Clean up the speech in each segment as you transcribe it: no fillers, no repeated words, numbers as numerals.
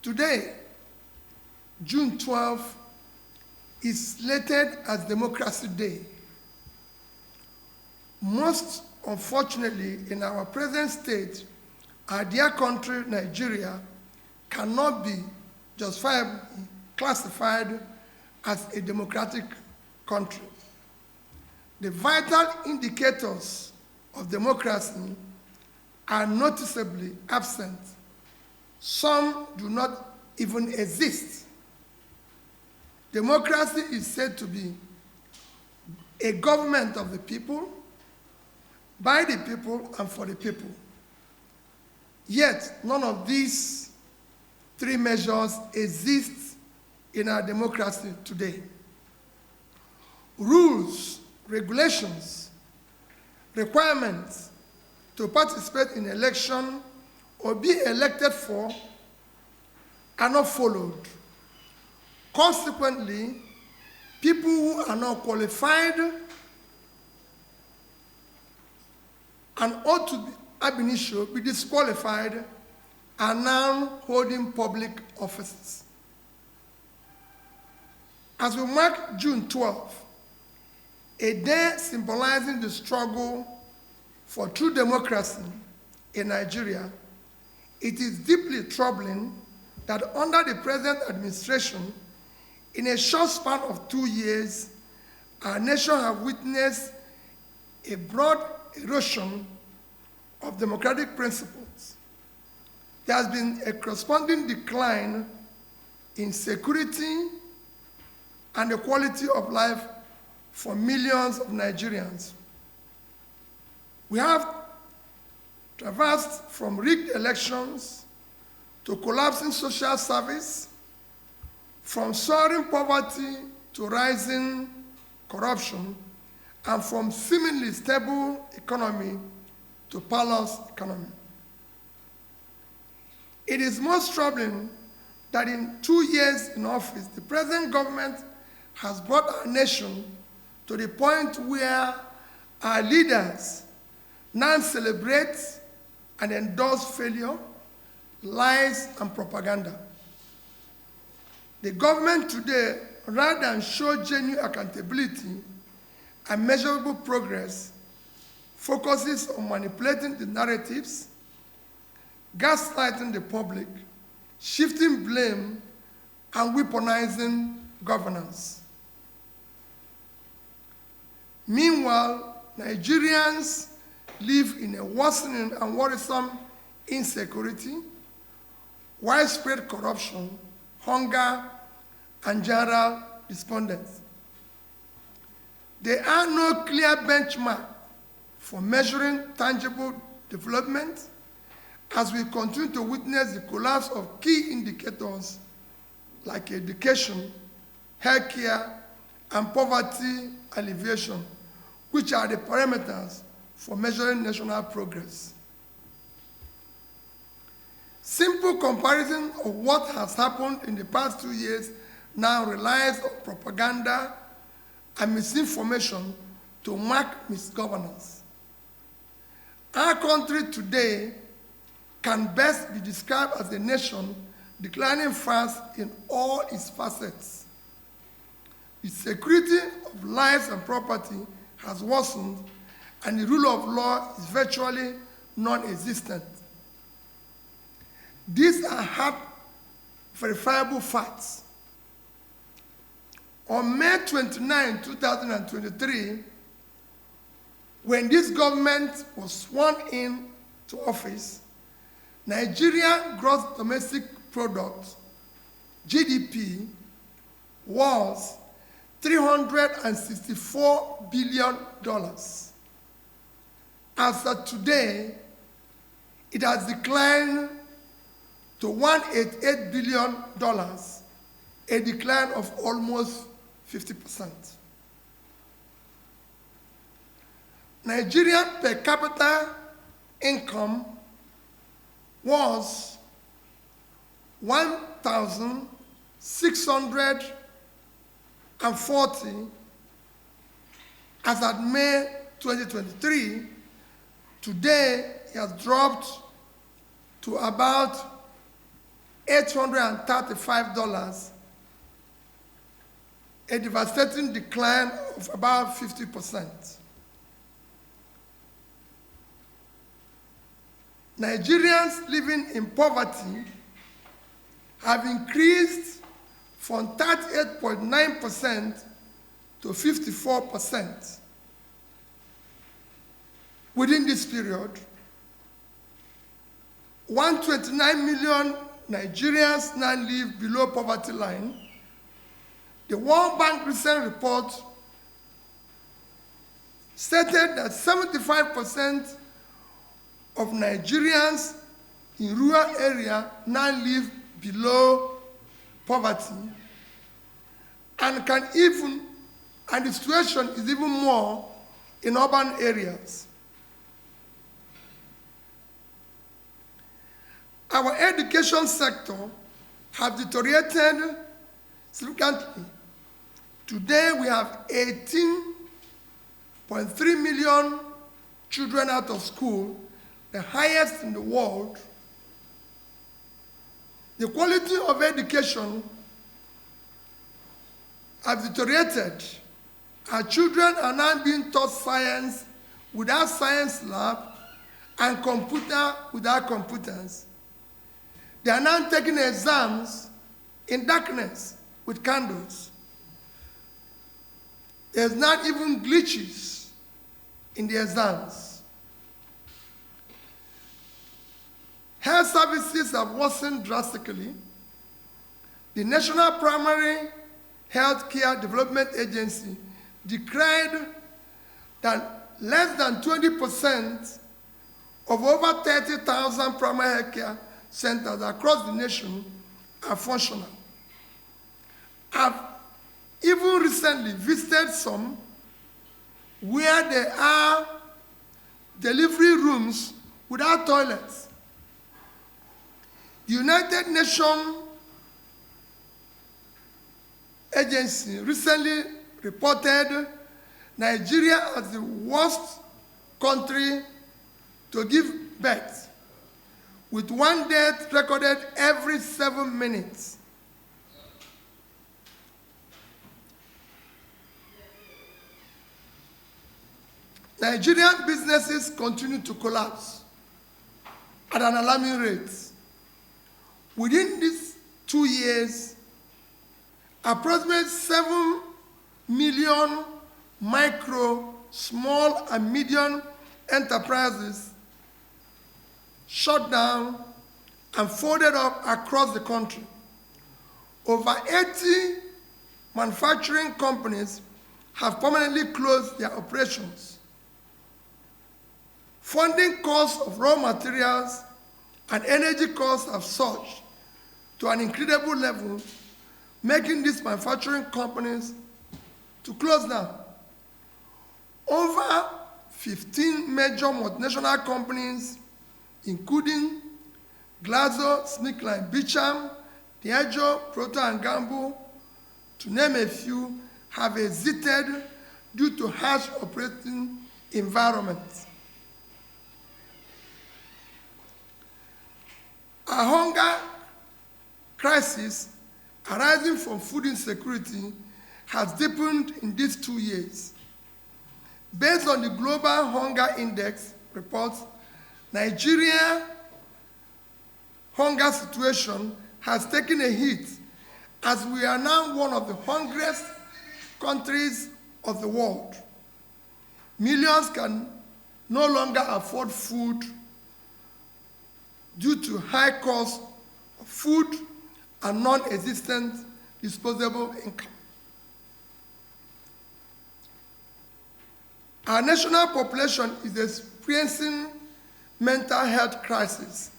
Today, June 12, is slated as Democracy Day. Most unfortunately, in our present state, our dear country, Nigeria, cannot be justifiably classified as a democratic country. The vital indicators of democracy are noticeably absent. Some do not even exist. Democracy is said to be a government of the people, by the people, and for the people. Yet, none of these three measures exist in our democracy today. Rules, regulations, requirements to participate in election or be elected for are not followed. Consequently, people who are not qualified and ought to be ab initio be disqualified are now holding public offices. As we mark June 12, a day symbolizing the struggle for true democracy in Nigeria, it is deeply troubling that under the present administration, in a short span of 2 years, our nation has witnessed a broad erosion of democratic principles. There has been a corresponding decline in security and the quality of life for millions of Nigerians. We have traversed from rigged elections to collapsing social service, from soaring poverty to rising corruption, and from seemingly stable economy to parlous economy. It is most troubling that in 2 years in office, the present government has brought our nation to the point where our leaders now celebrate and endorse failure, lies, and propaganda. The government today, rather than show genuine accountability and measurable progress, focuses on manipulating the narratives, gaslighting the public, shifting blame, and weaponizing governance. Meanwhile, Nigerians live in a worsening and worrisome insecurity, widespread corruption, hunger, and general despondency. There are no clear benchmarks for measuring tangible development as we continue to witness the collapse of key indicators like education, healthcare, and poverty alleviation, which are the parameters for measuring national progress. Simple comparison of what has happened in the past 2 years now relies on propaganda and misinformation to mark misgovernance. Our country today can best be described as a nation declining fast in all its facets. The security of lives and property has worsened, and the rule of law is virtually non-existent. These are hard, verifiable facts. On May 29, 2023, when this government was sworn in to office, Nigeria gross domestic product, GDP, was $364 billion. As of today, it has declined to $188 billion, a decline of almost 50%. Nigerian per capita income was $1,640 as at May 2023. Today, it has dropped to about $835, a devastating decline of about 50%. Nigerians living in poverty have increased from 38.9% to 54%. Within this period, 129 million Nigerians now live below poverty line. The World Bank recent report stated that 75% of Nigerians in rural areas now live below poverty, and the situation is even more in urban areas. Our education sector has deteriorated significantly. Today we have 18.3 million children out of school, the highest in the world. The quality of education has deteriorated. Our children are now being taught science without science lab and computer without computers. They are now taking exams in darkness with candles. There's not even glitches in the exams. Health services have worsened drastically. The National Primary Health Care Development Agency declared that less than 20% of over 30,000 primary health care centers across the nation are functional. I've even recently visited some where there are delivery rooms without toilets. The United Nations Agency recently reported Nigeria as the worst country to give birth, with one death recorded every 7 minutes. Nigerian businesses continue to collapse at an alarming rate. Within these 2 years, approximately 7 million micro, small, and medium enterprises shut down and folded up across the country. Over 80 manufacturing companies have permanently closed their operations. Funding costs of raw materials and energy costs have surged to an incredible level, making these manufacturing companies to close down. Over 15 major multinational companies, including GlaxoSmithKline, Beecham, Diageo, Procter & Gamble, to name a few, have exited due to harsh operating environments. A hunger crisis arising from food insecurity has deepened in these 2 years. Based on the Global Hunger Index reports, Nigeria's hunger situation has taken a hit, as we are now one of the hungriest countries of the world. Millions can no longer afford food due to high cost of food and non-existent disposable income. Our national population is experiencing mental health crisis,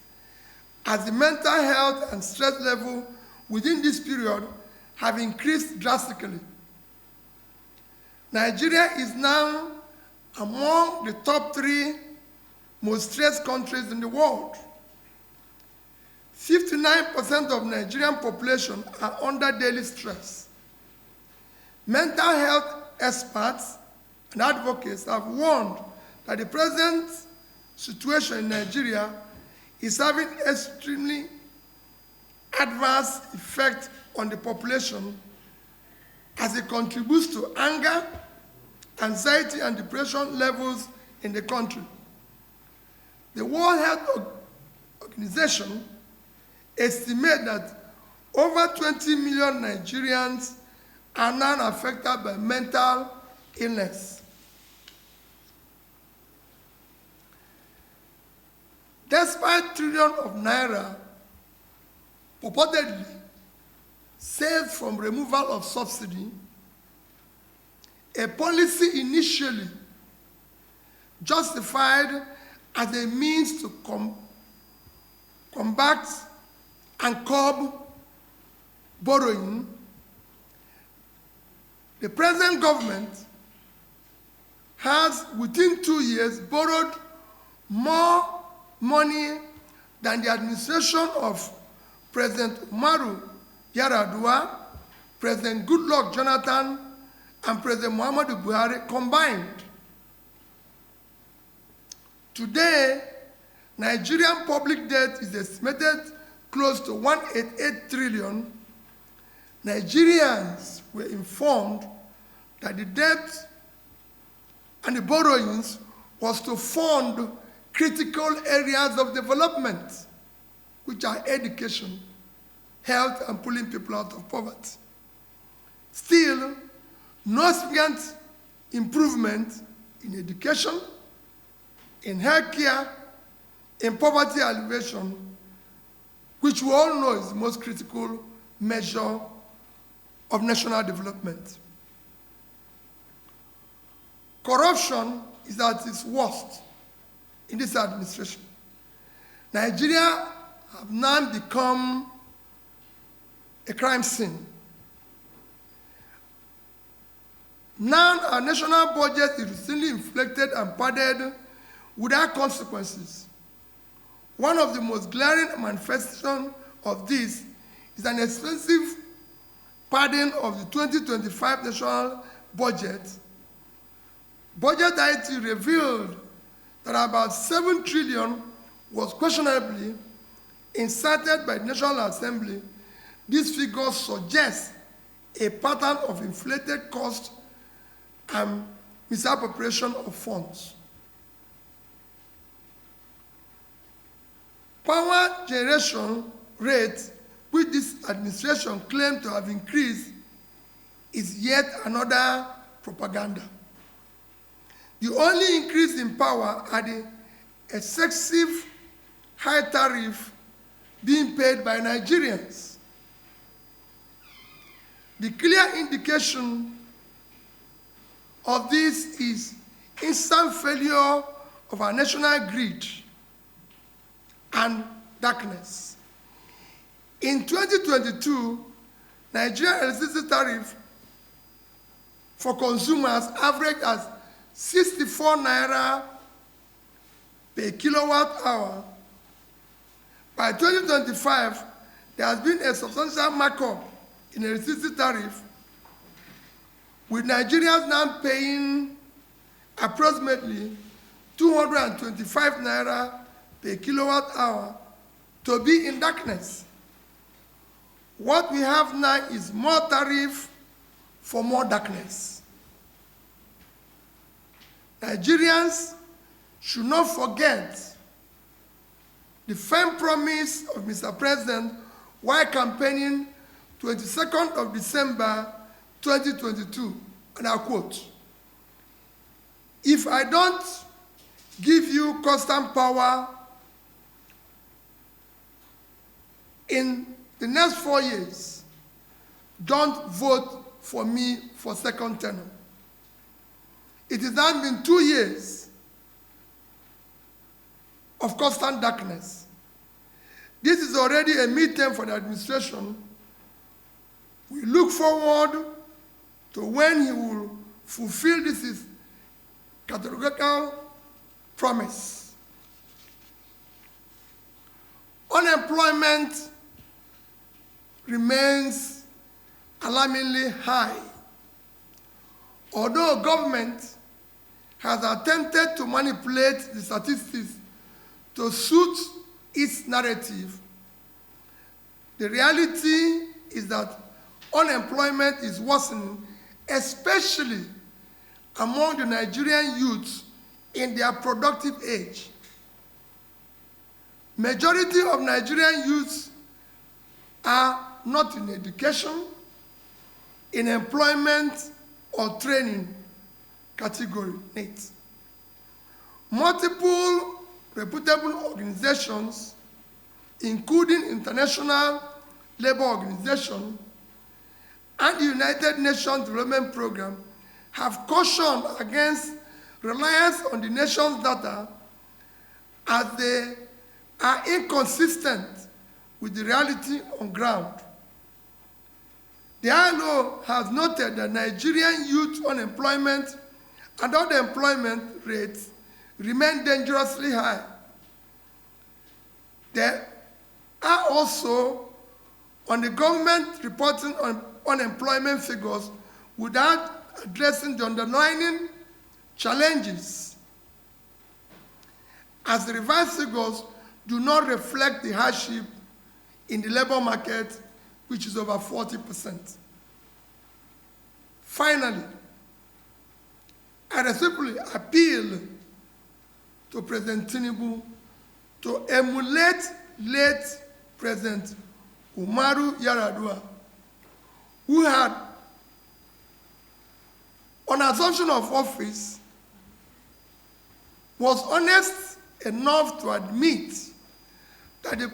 as the mental health and stress level within this period have increased drastically. Nigeria is now among the top 3 most stressed countries in the world. 59% of Nigerian population are under daily stress. Mental health experts and advocates have warned that the present situation in Nigeria is having extremely adverse effect on the population as it contributes to anger, anxiety, and depression levels in the country. The World Health Organization estimates that over 20 million Nigerians are now affected by mental illness. Despite trillions of naira purportedly saved from removal of subsidy, a policy initially justified as a means to combat and curb borrowing, the present government has, within 2 years, borrowed more money than the administration of President Umaru Yar'Adua, President Goodluck Jonathan, and President Muhammadu Buhari combined. Today, Nigerian public debt is estimated close to 188 trillion. Nigerians were informed that the debt and the borrowings was to fund critical areas of development, which are education, health, and pulling people out of poverty. Still, no significant improvement in education, in healthcare, in poverty alleviation, which we all know is the most critical measure of national development. Corruption is at its worst in this administration. Nigeria have now become a crime scene. Now our national budget is routinely inflated and padded without consequences. One of the most glaring manifestations of this is an expensive padding of the 2025 national budget. Budget IT revealed that about 7 trillion was questionably inserted by the National Assembly. These figures suggest a pattern of inflated cost and misappropriation of funds. Power generation rate, which this administration claimed to have increased, is yet another propaganda. The only increase in power are the excessive high tariff being paid by Nigerians. The clear indication of this is instant failure of our national grid and darkness. In 2022, Nigerian electricity tariff for consumers averaged as 64 naira per kilowatt hour. By 2025, there has been a substantial markup in electricity tariff, with Nigerians now paying approximately 225 naira per kilowatt hour to be in darkness. What we have now is more tariff for more darkness. Nigerians should not forget the firm promise of Mr. President while campaigning 22nd of December 2022, and I quote, "If I don't give you constant power in the next 4 years, don't vote for me for second term." It has now been 2 years of constant darkness. This is already a midterm for the administration. We look forward to when he will fulfill this his categorical promise. Unemployment remains alarmingly high. Although government has attempted to manipulate the statistics to suit its narrative, the reality is that unemployment is worsening, especially among the Nigerian youths in their productive age. Majority of Nigerian youths are not in education, in employment, or training category needs. Multiple reputable organizations, including International Labour Organization and the United Nations Development Program, have cautioned against reliance on the nation's data as they are inconsistent with the reality on ground. The ILO has noted that Nigerian youth unemployment and underemployment rates remain dangerously high. There are also on the government reporting on unemployment figures without addressing the underlying challenges, as the revised figures do not reflect the hardship in the labor market, which is over 40%. Finally, I respectfully appeal to President Tinubu to emulate late President Umaru Yar'Adua, who had, on assumption of office, was honest enough to admit that the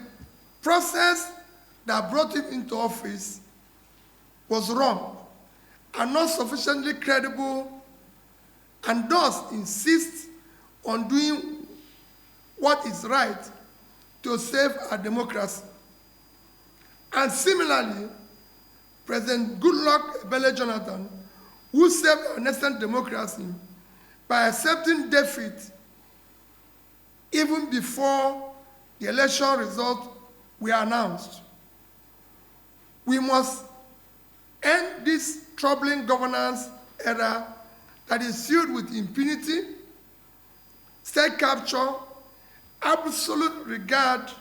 process that brought him into office was wrong and not sufficiently credible, and thus insist on doing what is right to save our democracy. And similarly, President Goodluck Ebele Jonathan, who saved our nascent democracy by accepting defeat even before the election results were announced. We must end this troubling governance era that is filled with impunity, state capture, absolute regard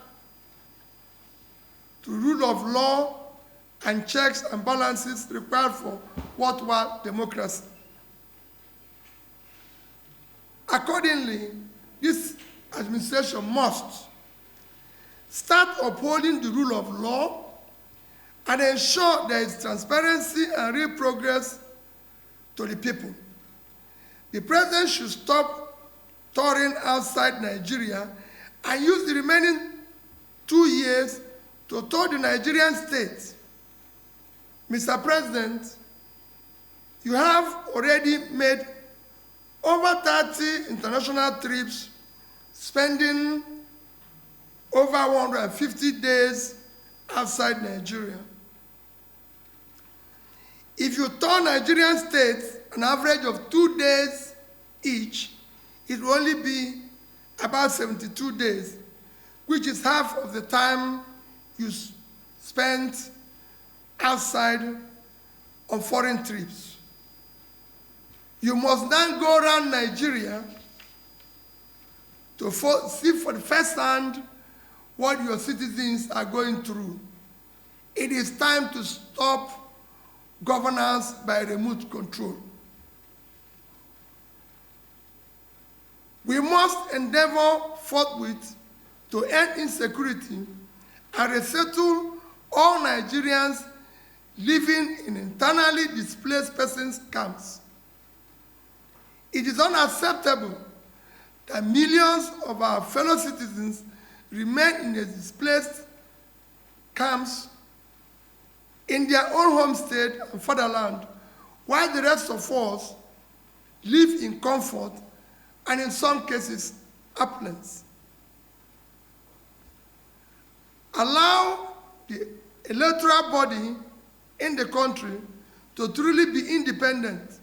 to rule of law, and checks and balances required for worthwhile democracy. Accordingly, this administration must start upholding the rule of law and ensure there is transparency and real progress to the people. The president should stop touring outside Nigeria and use the remaining 2 years to tour the Nigerian state. Mr. President, you have already made over 30 international trips, spending over 150 days outside Nigeria. If you tour Nigerian states an average of 2 days each, it will only be about 72 days, which is half of the time you spent outside on foreign trips. You must then go around Nigeria to see for the first hand what your citizens are going through. It is time to stop governance by remote control. We must endeavor forthwith to end insecurity and resettle all Nigerians living in internally displaced persons camps. It is unacceptable that millions of our fellow citizens remain in the displaced camps in their own home state and fatherland, while the rest of us live in comfort and in some cases, opulence. Allow the electoral body in the country to truly be independent.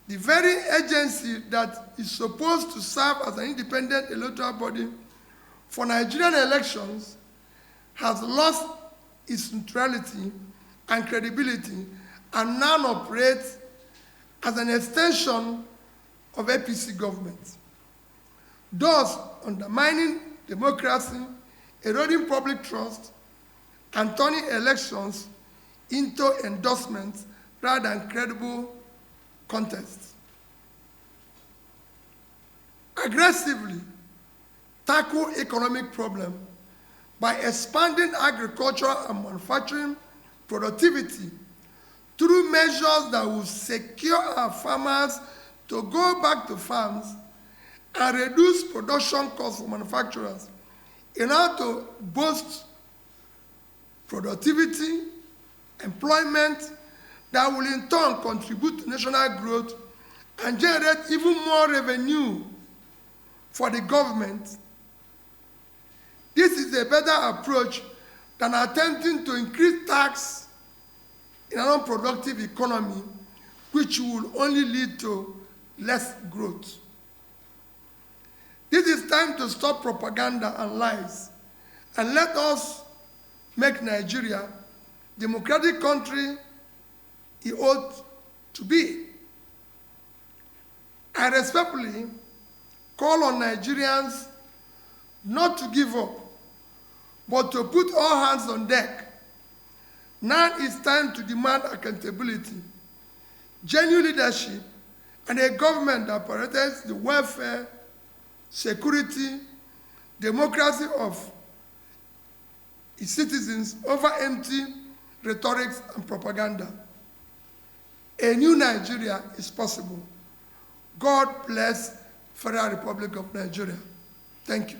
The very agency that is supposed to serve as an independent electoral body for Nigerian elections has lost its neutrality and credibility and now operates as an extension of APC government, thus undermining democracy, eroding public trust, and turning elections into endorsements rather than credible contests. Aggressively tackle economic problems by expanding agricultural and manufacturing productivity through measures that will secure our farmers to go back to farms and reduce production costs for manufacturers in order to boost productivity, employment that will in turn contribute to national growth and generate even more revenue for the government. This is a better approach than attempting to increase tax in an unproductive economy, which will only lead to less growth. This is time to stop propaganda and lies, and let us make Nigeria the democratic country it ought to be. I respectfully call on Nigerians not to give up, but to put all hands on deck. Now it's time to demand accountability, genuine leadership, and a government that prioritizes the welfare, security, democracy of its citizens over empty rhetorics and propaganda. A new Nigeria is possible. God bless Federal Republic of Nigeria. Thank you.